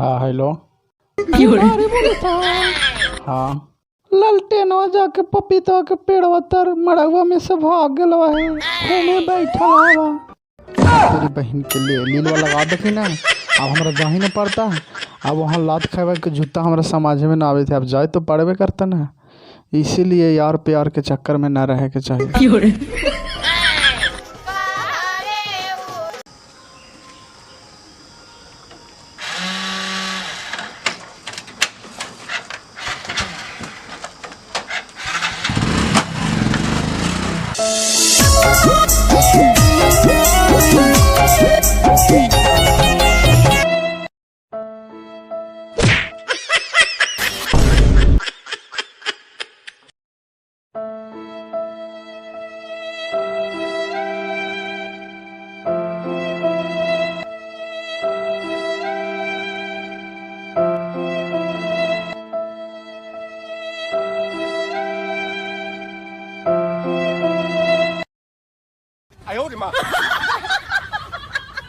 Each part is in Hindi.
हाँ हेलो। अरे बोले था हाँ ललटेनवा जाके पपीता के पेड़वा तर मड़वा में से भाग गलवा है घूमे बैठा हवा। तेरी बहन के लिए लीलवा लगा देखी ना। अब हमरा जाही न पड़ता। अब वहाँ लात खाए के जूता हमारा समाज में ना आवे थे। अब जाए तो पड़बे करता ना। इसीलिए यार प्यार के चक्कर में ना रहे के चाहिए।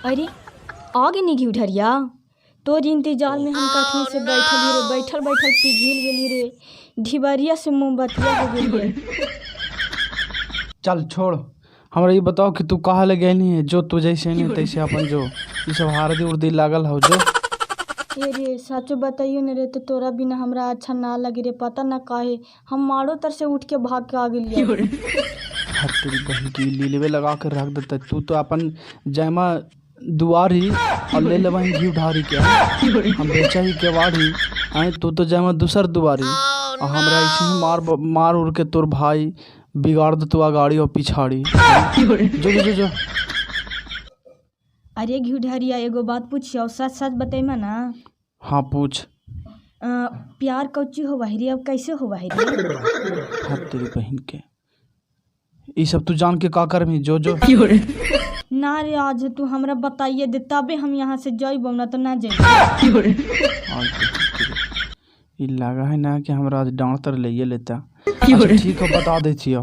अरे आगे नहीं घी उठरिया तोर इंतजार में हम कखनी से बैठल ही रे बैठल बैठल पिघल गेली रे ढिबरिया से मोमबत्तिया हो गेली। चल छोड़ हमरा ये बताओ कि तू कहाँ ले गई है। जो तू जैसे नहीं तैसे अपन जो ये सब हारदी उर्दी लागल हो जो। ये रे सचो बताइयो न रे तो तोरा बिना हमरा अच्छा ना लगे रे। पता ना काहे हम मारो तर से उठ के भाग के आ गेली। तेरी बहन की लीलवे लगा कर रख देता। तू तो अपन जैमा दुआरी और ले ले वहीं घी उठारी के हम बेचा ही केवाड़ी आए। तू तो जैमा दूसर दुआरी और हमरा ऐसे ही मार उड़ के तोर भाई बिगाड़ दे तू गाड़ी और पिछाड़ी। जो जो जो जो अरे घी उठरिया एगो बात पूछियो सच सच बताइमा ना। हाँ पूछ। प्यार कौची हो रे अब कैसे हो रे। तेरी बहन के ये सब तू जान के का करमी जो जो। ना रे आज तू हमरा बताइए दे तबे हम यहाँ से जाइब ना तो ना जाइब। ये लगा है ना कि हमरा आज डांट तर ले लेता। अच्छा ठीक है बता देती हो।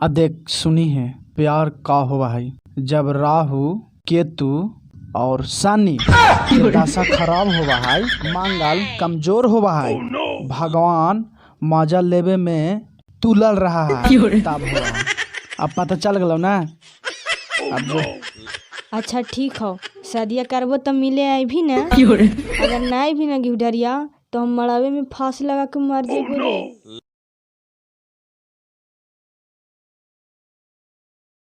अब देख सुनी है प्यार का हुआ है जब राहु केतु और शनि दशा खराब हुआ है मंगल कमजोर हुआ है भगवान मजा लेवे में तुलल रहा है तब हुआ है। अब पता चल गलो ना। अब जो अच्छा ठीक हो शादिया करबो तो मिले आई भी ना। अगर नहीं भी ना घी उठरिया तो हम मड़ावे में फांसी लगा के मर जेबो रे।